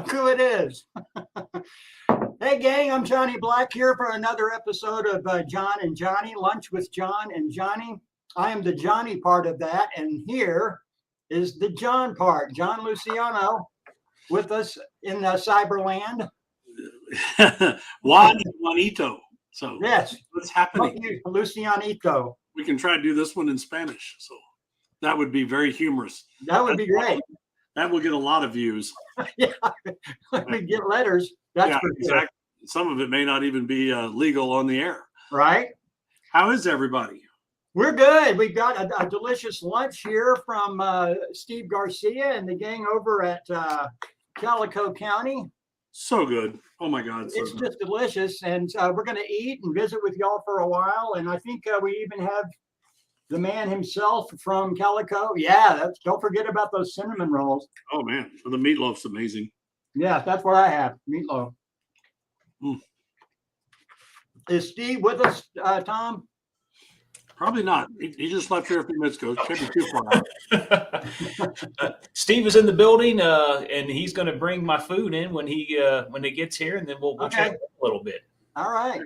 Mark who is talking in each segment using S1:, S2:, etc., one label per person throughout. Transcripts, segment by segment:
S1: Look who it is. Hey, gang, I'm Johnny Black here for another episode of John and Johnny, Lunch with John and Johnny. I am the Johnny part of that, and here is the John part. John Luciano with us in Cyberland.
S2: Juan and Juanito. So
S1: yes,
S2: what's happening?
S1: Lucianito.
S2: We can try to do this one in Spanish. So that would be very humorous.
S1: That would be great.
S2: That will get a lot of views.
S1: Yeah, we get letters. That's
S2: exactly. Some of it may not even be legal on the air.
S1: Right.
S2: How is everybody?
S1: We're good. We've got a delicious lunch here from Steve Garcia and the gang over at Calico County.
S2: So good. Oh, my God.
S1: It's just delicious. And we're going to eat and visit with y'all for a while. And I think we even have the man himself from Calico. Yeah, don't forget about those cinnamon rolls.
S2: Oh, man. The meatloaf's amazing.
S1: Yeah, that's what I have, meatloaf. Is Steve with us, Tom?
S2: Probably not. He just left here a few minutes ago. Can't be too far.
S3: Steve is in the building, and he's going to bring my food in when he gets here, and then we'll chat a little bit.
S1: All right.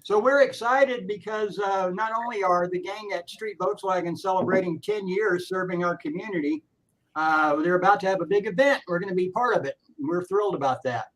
S1: So we're excited because not only are the gang at Street Volkswagen celebrating 10 years serving our community, they're about to have a big event. We're going to be part of it. We're thrilled about that.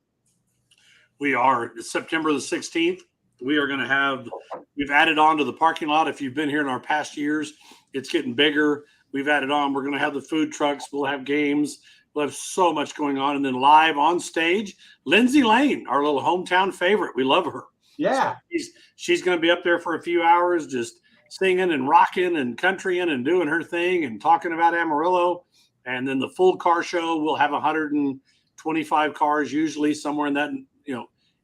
S2: We are. It's September the 16th. We are going to have, we've added on to the parking lot. If you've been here in our past years, it's getting bigger. We've added on. We're going to have the food trucks. We'll have games. We'll have so much going on. And then live on stage, Lindsay Lane, our little hometown favorite. We love her.
S1: Yeah.
S2: So she's going to be up there for a few hours, just singing and rocking and countrying and doing her thing and talking about Amarillo. And then the full car show, we'll have 125 cars, usually somewhere in that,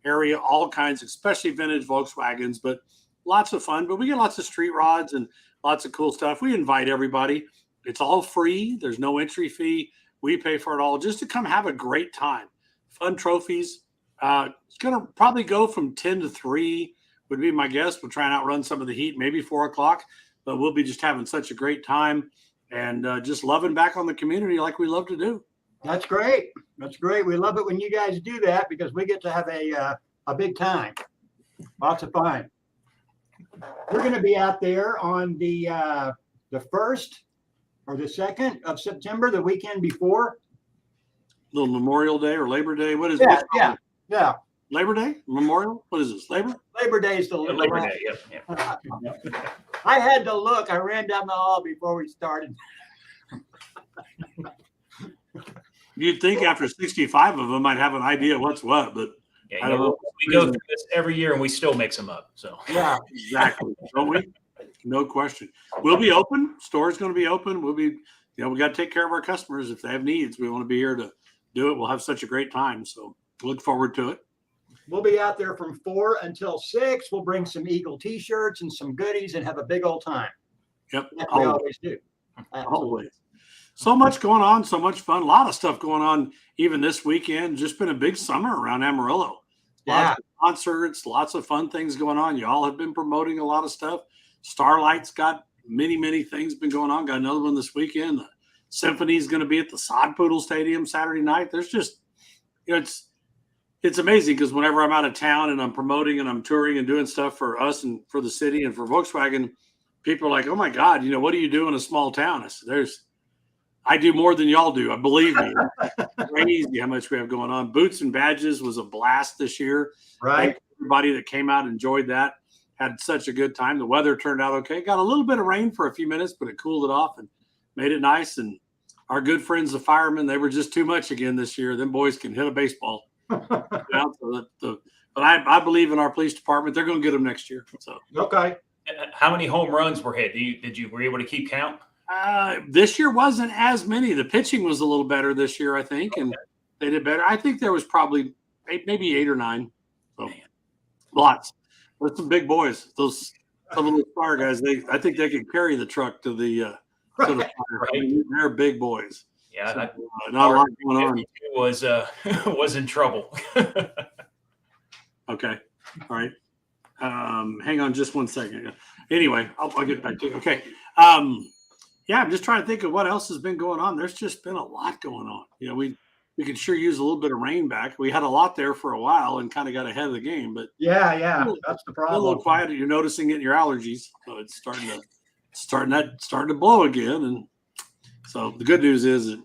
S2: area, all kinds, especially vintage Volkswagens, but lots of fun. But we get lots of street rods and lots of cool stuff. We invite everybody. It's all free. There's no entry fee. We pay for it all just to come have a great time. Fun trophies. It's going to probably go from 10 to 3 would be my guess. We'll try and outrun some of the heat, maybe 4 o'clock, but we'll be just having such a great time and just loving back on the community like we love to do.
S1: That's great. That's great. We love it when you guys do that because we get to have a big time. Lots of fun. We're going to be out there on the 1st or the 2nd of September, the weekend before.
S2: Little Memorial Day or Labor Day. What is
S1: it?
S2: Yeah.
S1: Yeah.
S2: Labor Day? Memorial? What is this? Labor?
S1: Labor Day is the
S3: Labor Day. Yep.
S1: I had to look. I ran down the hall before we started.
S2: You'd think after 65 of them, I'd have an idea what's what, but I don't know.
S3: We go through this every year and we still mix them up. So
S1: yeah,
S2: exactly. Don't we? No question. We'll be open. Store's going to be open. We'll be, we got to take care of our customers if they have needs. We want to be here to do it. We'll have such a great time. So look forward to it.
S1: We'll be out there from 4 until 6. We'll bring some Eagle T-shirts and some goodies and have a big old time.
S2: Yep.
S1: Like we always do.
S2: Always. So much going on, so much fun. A lot of stuff going on even this weekend. Just been a big summer around Amarillo. Lots of concerts, lots of fun things going on. Y'all have been promoting a lot of stuff. Starlight's got many things been going on. Got another one this weekend. The Symphony's going to be at the Sod Poodle Stadium Saturday night. There's just, it's amazing because whenever I'm out of town and I'm promoting and I'm touring and doing stuff for us and for the city and for Volkswagen, people are like, oh my God, what do you do in a small town? I said, I do more than y'all do. I believe me. Crazy how much we have going on. Boots and Badges was a blast this year.
S1: Right.
S2: Thank everybody that came out enjoyed that. Had such a good time. The weather turned out okay. Got a little bit of rain for a few minutes, but it cooled it off and made it nice. And our good friends, the firemen, they were just too much again this year. Them boys can hit a baseball. But I believe in our police department. They're going to get them next year. So
S1: okay.
S3: How many home runs were hit? Were you able to keep count?
S2: This year wasn't as many. The pitching was a little better this year, I think, and they did better. I think there was probably maybe 8 or 9. So lots. There's some big boys. Some of the fire guys. I think they could carry the truck to the fire.
S3: Right.
S2: They're big boys.
S3: Yeah,
S2: so, not a lot going on.
S3: Was in trouble.
S2: Okay, all right. Hang on just one second. Anyway, I'll get back to you. Okay. Yeah, I'm just trying to think of what else has been going on. There's just been a lot going on. we could sure use a little bit of rain back. We had a lot there for a while and kind of got ahead of the game, but
S1: Yeah, that's the
S2: a
S1: problem.
S2: little quiet. You're noticing it in your allergies, so it's starting to blow again. And so the good news is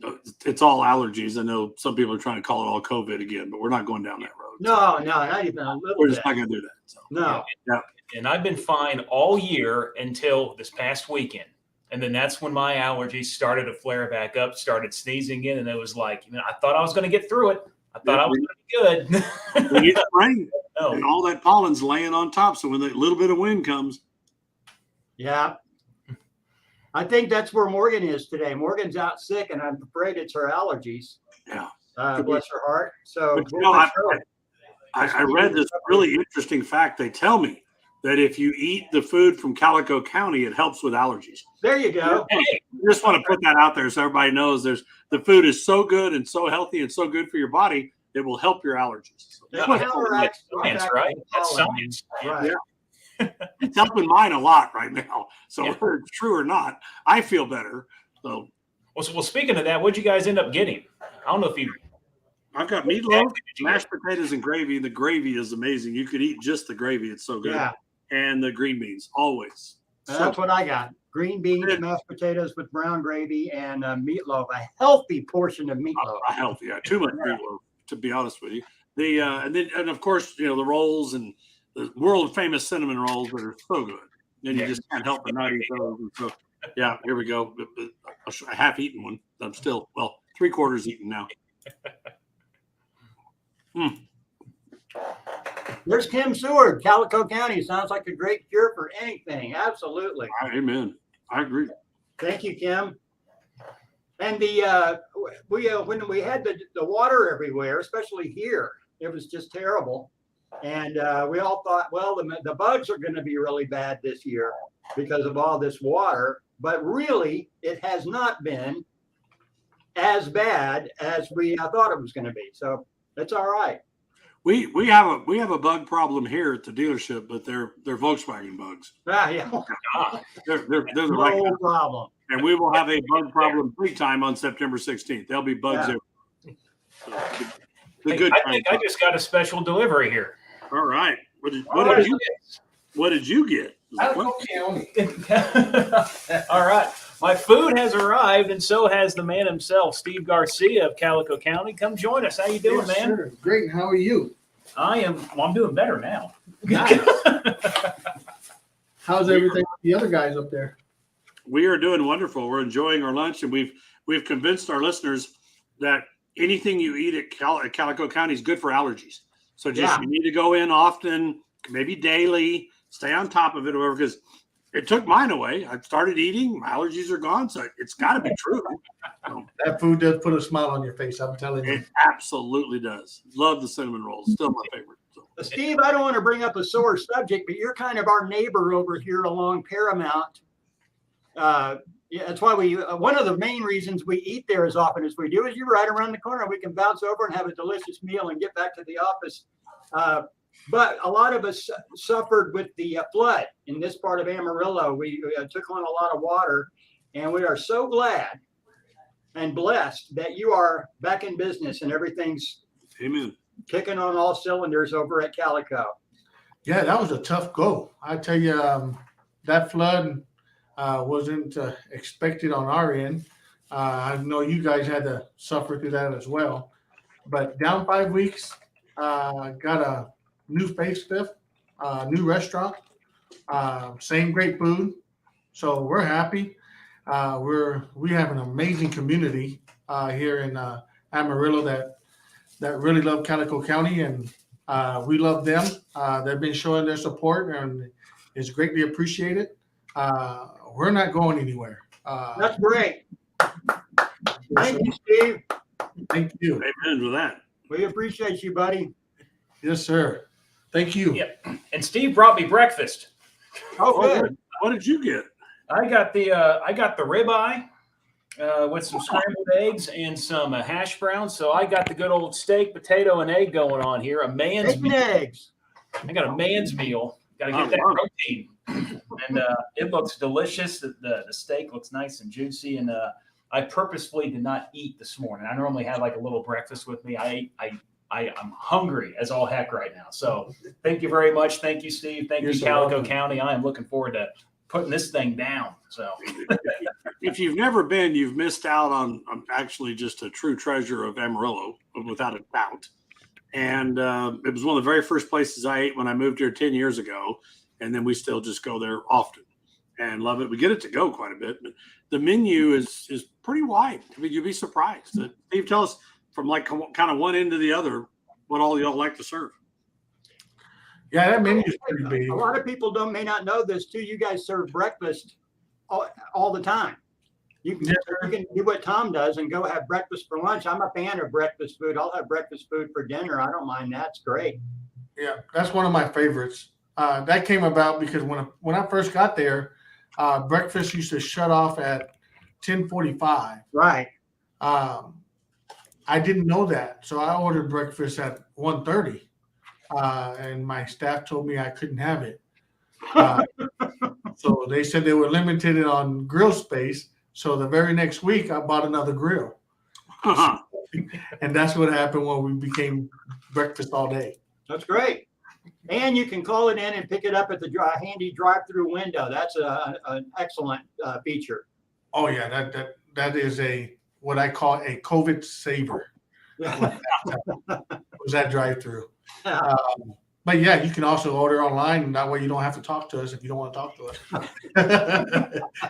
S2: it's all allergies. I know some people are trying to call it all COVID again, but we're not going down that road.
S1: No, not even a little
S2: We're
S1: bit.
S2: just not going to do that. So.
S1: No.
S2: Yeah.
S3: And I've been fine all year until this past weekend. And then that's when my allergies started to flare back up, started sneezing again. And it was like, I thought I was going to get through it. I thought I was going to be good.
S2: We need the rain.
S3: No.
S2: And all that pollen's laying on top. So when the little bit of wind comes.
S1: Yeah. I think that's where Morgan is today. Morgan's out sick, and I'm afraid it's her allergies.
S2: Yeah.
S1: Bless her heart. So
S2: but, I read this really interesting fact. They tell me that if you eat the food from Calico County, it helps with allergies.
S1: There you go.
S2: I just want to put that out there so everybody knows the food is so good and so healthy and so good for your body, it will help your allergies. So
S1: That's
S3: science, right? That's science.
S1: Right.
S2: Yeah. It's helping mine a lot right now. So whether it's true or not, I feel better. So
S3: well, speaking of that, what'd you guys end up getting? I don't know if you.
S2: I've got meatloaf, mashed potatoes, and gravy. The gravy is amazing. You could eat just the gravy. It's so good.
S1: Yeah.
S2: And the green beans, always.
S1: That's what I got. Green beans, mashed potatoes with brown gravy, and meatloaf. A healthy portion of meatloaf.
S2: Healthy, yeah. Too much meatloaf, to be honest with you. And of course, the rolls and the world famous cinnamon rolls that are so good. And you just can't help but not eat those. And so, yeah, here we go. A half-eaten one. I'm still, 3/4 eaten now.
S1: There's Kim Seward, Calico County. Sounds like a great cure for anything. Absolutely.
S2: Amen. I agree.
S1: Thank you, Kim. And when we had the water everywhere, especially here, it was just terrible. And we all thought, well, the bugs are going to be really bad this year because of all this water. But really, it has not been as bad as we thought it was going to be. So it's all right.
S2: We have a bug problem here at the dealership, but they're Volkswagen bugs.
S1: Yeah.
S2: They're the right
S1: No problem.
S2: And we will have a bug problem free time on September 16th. There'll be bugs there. So,
S3: I think I just got a special delivery here.
S2: All right. What did you get?
S4: Calico County.
S3: All right. My food has arrived, and so has the man himself, Steve Garcia of Calico County. Come join us. How you doing, man?
S4: Sure. Great. How are you?
S3: I'm doing better now.
S4: Nice. How's everything with the other guys up there?
S2: We are doing wonderful. We're enjoying our lunch, and we've convinced our listeners that anything you eat at Calico County is good for allergies. So you need to go in often, maybe daily, stay on top of it, or whatever, because it took mine away. I started eating, my allergies are gone, so it's got to be true.
S4: That food does put a smile on your face, I'm telling you.
S2: It absolutely does. Love the cinnamon rolls. Still my favorite. So.
S1: Steve, I don't want to bring up a sore subject, but you're kind of our neighbor over here along Paramount. That's why one of the main reasons we eat there as often as we do is you're right around the corner. We can bounce over and have a delicious meal and get back to the office. But a lot of us suffered with the flood in this part of Amarillo. We took on a lot of water, and we are so glad and blessed that you are back in business and everything's kicking on all cylinders over at Calico.
S4: Yeah, that was a tough go. I tell you, that flood wasn't expected on our end. I know you guys had to suffer through that as well. But down 5 weeks, got a new facelift, new restaurant, same great food. So we're happy. We have an amazing community here in Amarillo that really love Calico County, and we love them. They've been showing their support, and it's greatly appreciated. We're not going anywhere.
S1: That's great. Thank you, Steve.
S4: Thank you.
S2: Amen with that.
S1: We appreciate you, buddy.
S4: Yes, sir. Thank you.
S3: Yep. And Steve brought me breakfast.
S1: Oh, good.
S2: What did you get?
S3: I got the ribeye with some scrambled eggs and some hash browns. So I got the good old steak, potato, and egg going on here. A man's meal.
S1: Eggs.
S3: I got a man's meal. Got to get that protein, and it looks delicious. The steak looks nice and juicy, and I purposefully did not eat this morning. I normally have like a little breakfast with me. I'm hungry as all heck right now. So thank you very much. Thank you, Steve. Thank you,
S4: so
S3: Calico
S4: welcome.
S3: County. I am looking forward to putting this thing down. So
S2: If you've never been, you've missed out on actually just a true treasure of Amarillo, without a doubt. And it was one of the very first places I ate when I moved here 10 years ago. And then we still just go there often and love it. We get it to go quite a bit, but the menu is pretty wide. I mean, you'd be surprised. Steve, tell us from like kind of one end to the other what all y'all like to serve.
S4: Yeah, that menu is pretty big.
S1: A lot of people may not know this too. You guys serve breakfast all the time. You can do what Tom does and go have breakfast for lunch. I'm a fan of breakfast food. I'll have breakfast food for dinner. I don't mind that. It's great.
S4: Yeah, that's one of my favorites. That came about because when I first got there, breakfast used to shut off at 10:45.
S1: Right.
S4: I didn't know that, so I ordered breakfast at 1:30, and my staff told me I couldn't have it. So they said they were limited on grill space. So the very next week, I bought another grill. And that's what happened when we became breakfast all day.
S1: That's great. And you can call it in and pick it up at the handy drive-through window. That's an excellent feature.
S4: Oh yeah, that is what I call a COVID saver. Was that drive-through? But yeah, you can also order online, and that way you don't have to talk to us if you don't want to talk to us.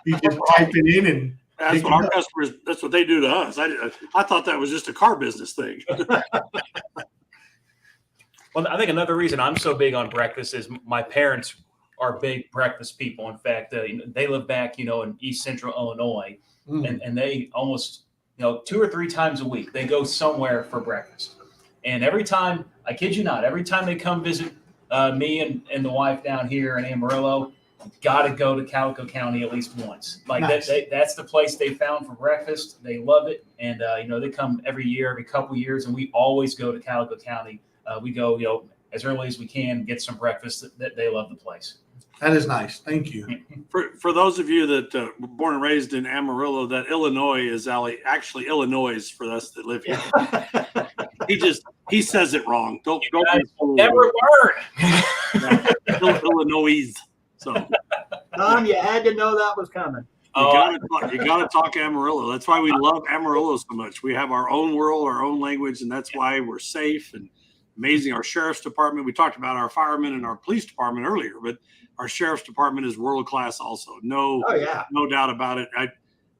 S4: You just type it in and
S2: that's what our customers. That's what they do to us. I thought that was just a car business thing.
S3: Well, I think another reason I'm so big on breakfast is my parents are big breakfast people. In fact, they live back, in East Central Illinois, and they almost, 2 or 3 times a week, they go somewhere for breakfast. And every time, I kid you not, every time they come visit me and the wife down here in Amarillo, got to go to Calico County at least once. Like
S4: nice.
S3: That's the place they found for breakfast. They love it. And, they come every year, every couple years, and we always go to Calico County. We go, as early as we can, get some breakfast. That they love the place.
S4: That is nice. Thank you.
S2: For those of you that were born and raised in Amarillo, that Illinois is actually Illinois for us that live here. He says it wrong. Don't
S3: never learn.
S2: Illinois. So
S1: Tom, you had to know that was coming.
S2: You gotta talk Amarillo. That's why we love Amarillo so much. We have our own world, our own language, and that's why we're safe and amazing. Our sheriff's department. We talked about our firemen and our police department earlier, but our sheriff's department is world class also. No doubt about it.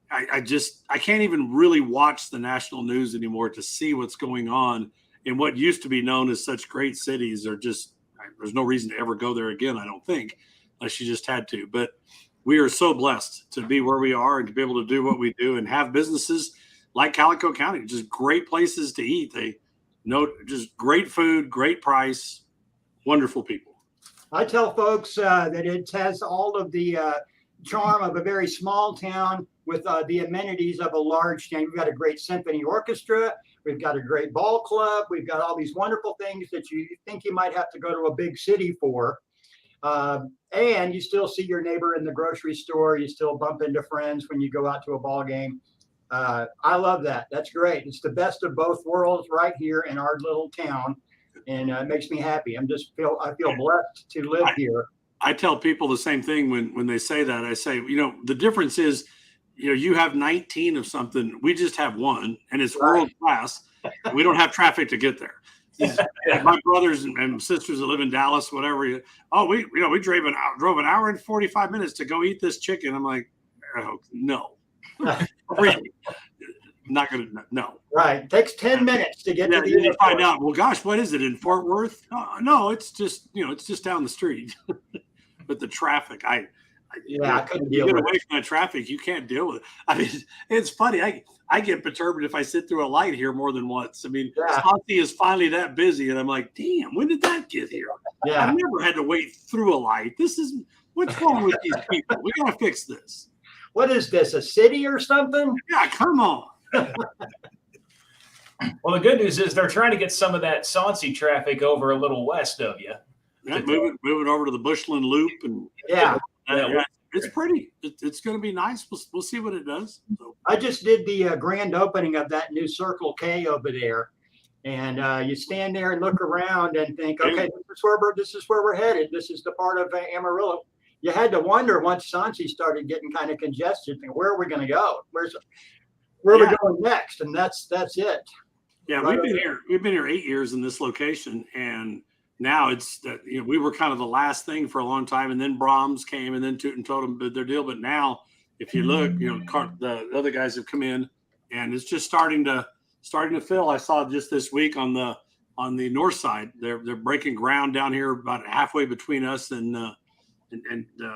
S2: I can't even really watch the national news anymore to see what's going on in what used to be known as such great cities. There's no reason to ever go there again, I don't think, unless you just had to. But we are so blessed to be where we are and to be able to do what we do and have businesses like Calico County, just great places to eat. Just great food, great price, wonderful people.
S1: I tell folks that it has all of the charm of a very small town with the amenities of a large town. We've got a great symphony orchestra. We've got a great ball club. We've got all these wonderful things that you think you might have to go to a big city for. And you still see your neighbor in the grocery store. You still bump into friends when you go out to a ball game. I love that. That's great. It's the best of both worlds right here in our little town. And it makes me happy. I feel blessed to live here.
S2: I tell people the same thing when they say that. I say, the difference is, you have 19 of something. We just have one, and it's world class. We don't have traffic to get there. My brothers and sisters that live in Dallas, whatever. We drove an hour and 45 minutes to go eat this chicken. I'm like, oh, no, really. I'm not gonna no.
S1: Right, it takes 10 minutes to get to the
S2: you find out. Well, gosh, what is it in Fort Worth? No, it's just it's just down the street. But the traffic, I
S1: couldn't deal
S2: get
S1: with
S2: away from the traffic. You can't deal with it. I mean, it's funny. I get perturbed if I sit through a light here more than once. I mean, Santi is finally that busy, and I'm like, damn, when did that get here?
S1: Yeah,
S2: I've never had to wait through a light. What's wrong with these people? We gotta fix this.
S1: What is this? A city or something?
S2: Yeah, come on.
S3: Well, the good news is they're trying to get some of that Soncy traffic over a little west of you.
S2: Yeah, moving over to the Bushland Loop and it's pretty. It's going to be nice. We'll see what it does. So.
S1: I just did the grand opening of that new Circle K over there, and you stand there and look around and think, okay, this is where we're headed. This is the part of Amarillo. You had to wonder once Sansi started getting kind of congested, where are we going to go? Where are we going next? And that's it.
S2: Yeah,
S1: right,
S2: we've been here 8 years in this location, and now it's that we were kind of the last thing for a long time, and then Brahms came, and then Toot and Totem did their deal. But now, if you look, the other guys have come in, and it's just starting to fill. I saw just this week on the north side, they're breaking ground down here about halfway between us and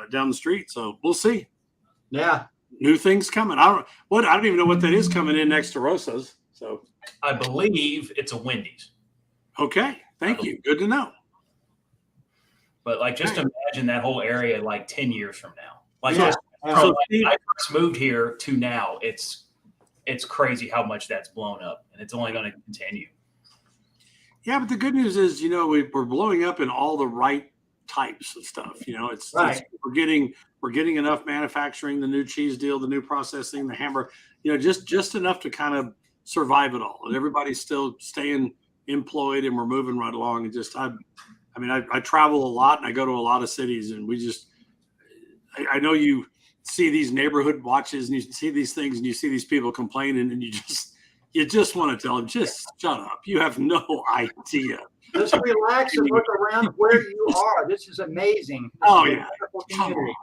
S2: down the street. So we'll see.
S1: Yeah,
S2: new things coming. I don't even know what that is coming in next to Rosa's. So
S3: I believe it's a Wendy's.
S2: Okay. Thank you. Good to know.
S3: But just imagine that whole area 10 years from now.
S2: So
S3: when I first moved here to now, it's crazy how much that's blown up, and it's only going to continue.
S2: Yeah, but the good news is, we're blowing up in all the right types of stuff. It's we're getting enough manufacturing, the new cheese deal, the new processing, the hamburger, just enough to kind of survive it all. And everybody's still staying employed, and we're moving right along. And I travel a lot, and I go to a lot of cities, and I know you see these neighborhood watches, and you see these things, and you see these people complaining, and you just want to tell them, just shut up. You have no idea.
S1: Just relax and look around where you are. This is amazing.
S2: Yeah.
S1: Come on.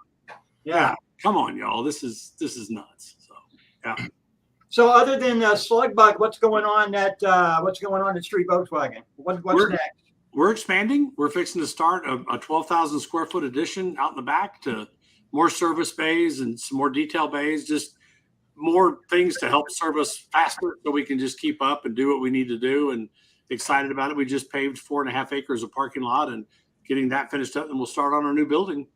S1: Yeah.
S2: Come on, y'all. This is nuts. So, yeah.
S1: So other than Slug Bug, what's going on at Street Volkswagen? What's next?
S2: We're expanding. We're fixing to start a 12,000 square foot addition out in the back to more service bays and some more detail bays, just more things to help service faster so we can just keep up and do what we need to do, and excited about it. We just paved 4.5 acres of parking lot and getting that finished up, and we'll start on our new building.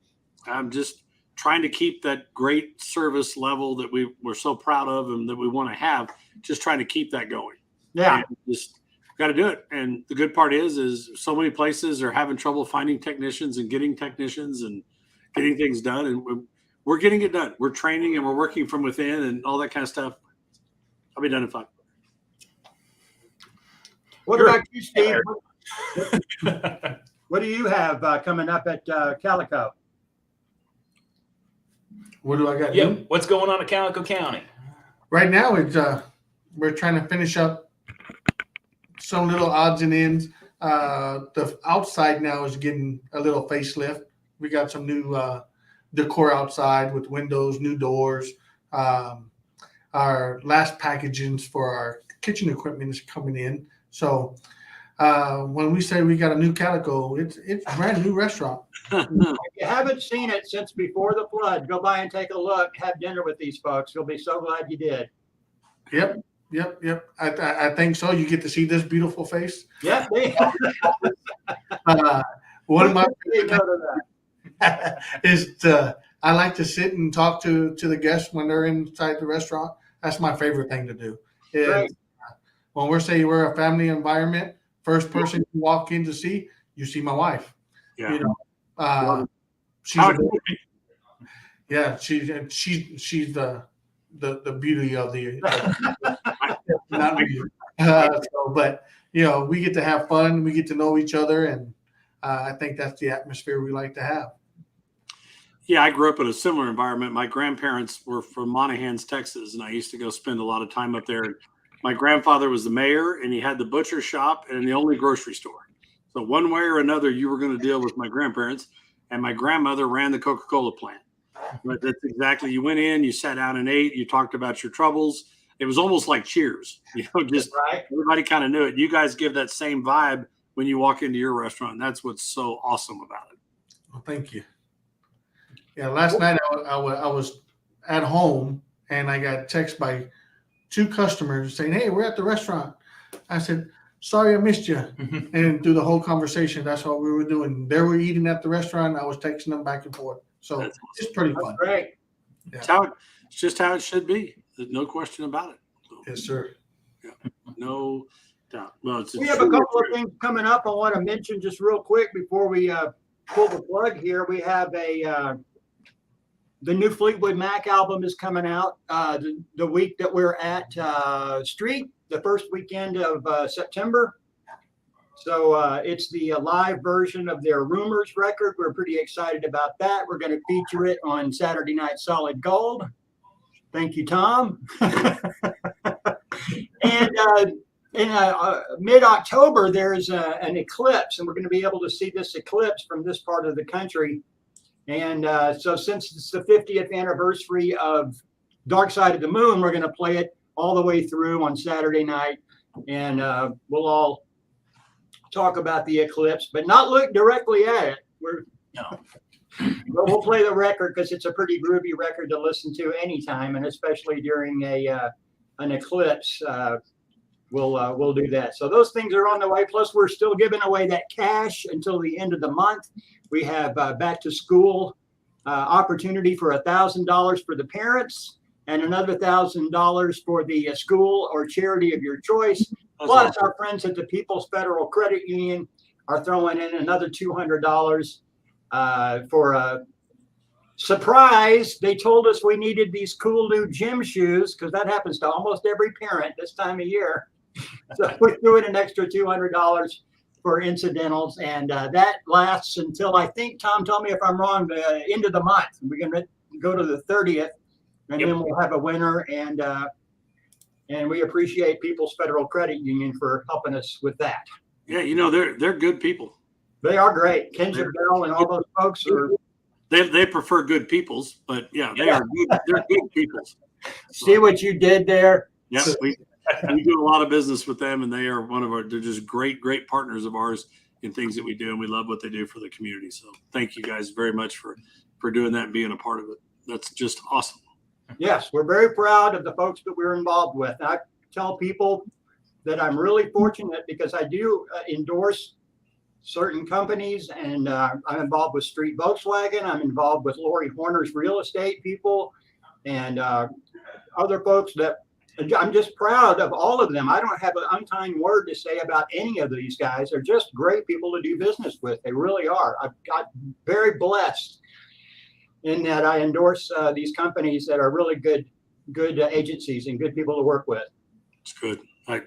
S2: I'm just trying to keep that great service level that we're so proud of and that we want to have, just trying to keep that going.
S1: Yeah.
S2: And just got to do it. And the good part is so many places are having trouble finding technicians and getting technicians and getting things done. And we're getting it done. We're training and we're working from within and all that kind of stuff. I'll be done in 5.
S1: What about you, Steve? What do you have coming up at Calico?
S4: What do I got?
S3: Yeah, what's going on at Calico County?
S4: Right now, it's we're trying to finish up some little odds and ends. The outside now is getting a little facelift. We got some new decor outside with windows, new doors. Our last packagings for our kitchen equipment is coming in. So when we say we got a new Calico, it's a brand new restaurant.
S1: If you haven't seen it since before the flood, go by and take a look. Have dinner with these folks. You'll be so glad you did.
S4: Yep. I think so. You get to see this beautiful face.
S1: Yeah.
S4: One of my is I like to sit and talk to the guests when they're inside the restaurant. That's my favorite thing to do. Is, when we're saying we're a family environment, first person you walk in to see, you see my wife.
S2: Yeah.
S4: She's the beauty of the not me. But we get to have fun, we get to know each other, and I think that's the atmosphere we like to have.
S2: Yeah, I grew up in a similar environment. My grandparents were from Monahans, Texas, and I used to go spend a lot of time up there. My grandfather was the mayor, and he had the butcher shop and the only grocery store. So one way or another, you were going to deal with my grandparents, and my grandmother ran the Coca-Cola plant. But that's exactly, you went in, you sat down and ate, you talked about your troubles. It was almost like Cheers, just everybody kind of knew it. You guys give that same vibe when you walk into your restaurant. And that's what's so awesome about it.
S4: Well, thank you. Yeah, last night I was at home and I got text by 2 customers saying, "Hey, we're at the restaurant." I said, "Sorry, I missed you." And through the whole conversation, that's what we were doing. They were eating at the restaurant. I was texting them back and forth. So it's pretty fun.
S1: That's great.
S4: Yeah.
S2: It's just how it should be. There's no question about it. So,
S4: Yes, sir.
S2: Yeah, no doubt. Well,
S1: We have a couple of things coming up I want to mention just real quick before we pull the plug here. We have the new Fleetwood Mac album is coming out the week that we're at Street, the first weekend of September. So it's the live version of their Rumors record. We're pretty excited about that. We're going to feature it on Saturday Night Solid Gold. Thank you, Tom. And in mid-October, there's an eclipse, and we're going to be able to see this eclipse from this part of the country. And so since it's the 50th anniversary of Dark Side of the Moon, we're going to play it all the way through on Saturday night. And we'll all talk about the eclipse, but not look directly at it. But we'll play the record because it's a pretty groovy record to listen to anytime, and especially during an eclipse. We'll do that. So those things are on the way. Plus, we're still giving away that cash until the end of the month. We have back to school opportunity for $1,000 for the parents and another $1,000 for the school or charity of your choice. Plus, our friends at the People's Federal Credit Union are throwing in another $200 for a surprise. They told us we needed these cool new gym shoes because that happens to almost every parent this time of year. So we threw in an extra $200 for incidentals, and that lasts until, I think, Tom, tell me if I'm wrong, the end of the month. We're going to go to the 30th, and then we'll have a winner, and we appreciate People's Federal Credit Union for helping us with that.
S2: Yeah, they're good people.
S1: They are great. Kendra Bell and all those folks are.
S2: They prefer good peoples, but yeah, are good. They're good peoples.
S1: See what you did there?
S2: Yeah, we do a lot of business with them, and they are they're just great partners of ours in things that we do, and we love what they do for the community. So thank you guys very much for doing that and being a part of it. That's just awesome.
S1: Yes, we're very proud of the folks that we're involved with. And I tell people that I'm really fortunate because I do endorse certain companies, and I'm involved with Street Volkswagen. I'm involved with Lori Horner's real estate people and other folks that I'm just proud of all of them. I don't have an unkind word to say about any of these guys. They're just great people to do business with. They really are. I've got very blessed in that I endorse these companies that are really good agencies and good people to work with.
S2: It's good. I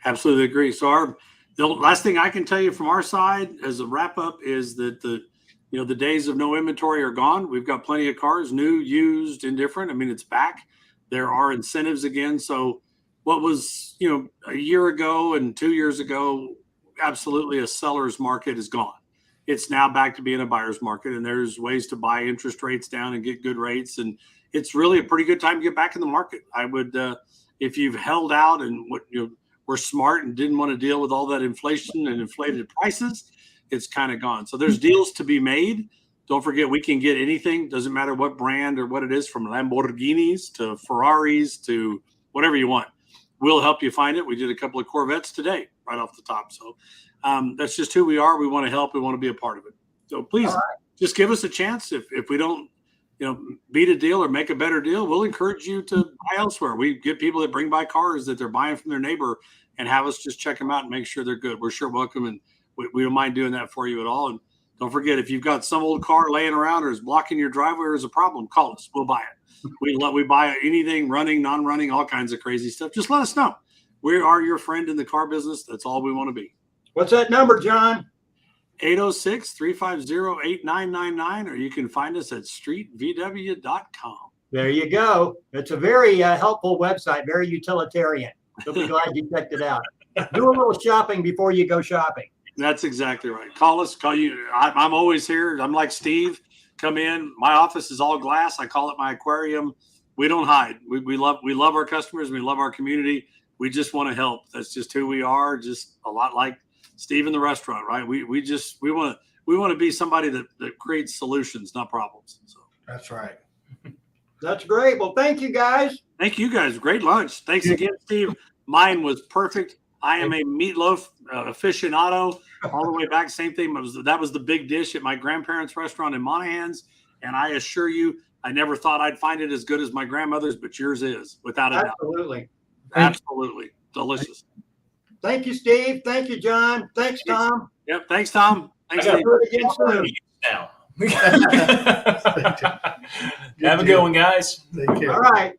S2: absolutely agree. So the last thing I can tell you from our side as a wrap up is that the days of no inventory are gone. We've got plenty of cars, new, used, indifferent. I mean, it's back. There are incentives again. So what was, a year ago and 2 years ago, absolutely a seller's market is gone. It's now back to being a buyer's market, and there's ways to buy interest rates down and get good rates. And it's really a pretty good time to get back in the market. I would, if you've held out and were smart and didn't want to deal with all that inflation and inflated prices, it's kind of gone. So there's deals to be made. Don't forget, we can get anything. Doesn't matter what brand or what it is, from Lamborghinis to Ferraris to whatever you want. We'll help you find it. We did a couple of Corvettes today, right off the top. So that's just who we are. We want to help. We want to be a part of it. So please just give us a chance. If we don't, beat a deal or make a better deal, we'll encourage you to buy elsewhere. We get people that bring by cars that they're buying from their neighbor and have us just check them out and make sure they're good. We're sure welcome, and we don't mind doing that for you at all. And don't forget, if you've got some old car laying around or is blocking your driveway or is a problem, call us. We'll buy it. We buy anything, running, non-running, all kinds of crazy stuff. Just let us know. We are your friend in the car business. That's all we want to be.
S1: What's that number, John?
S2: 806-350-8999, or you can find us at streetvw.com.
S1: There you go. It's a very helpful website, very utilitarian. You'll be glad you checked it out. Do a little shopping before you go shopping.
S2: That's exactly right. Call you. I'm always here. I'm like Steve. Come in. My office is all glass. I call it my aquarium. We don't hide. We love our customers. We love our community. We just want to help. That's just who we are. Just a lot like Steve in the restaurant, right? We want to be somebody that creates solutions, not problems. So
S4: That's right.
S1: That's great. Well, thank you guys.
S2: Thank you guys. Great lunch. Thanks again, Steve. Mine was perfect. I am a meatloaf aficionado all the way back. Same thing. That was the big dish at my grandparents' restaurant in Monahans. And I assure you, I never thought I'd find it as good as my grandmother's, but yours is, without a doubt.
S1: Absolutely.
S2: Absolutely. Delicious.
S1: Thank you, Steve. Thank you, John. Thanks, Tom.
S2: Yep. Thanks, Tom. Thanks,
S3: I got
S2: Steve.
S1: Do it again soon.
S3: now. Have a good one, guys.
S4: Take care.
S1: All right.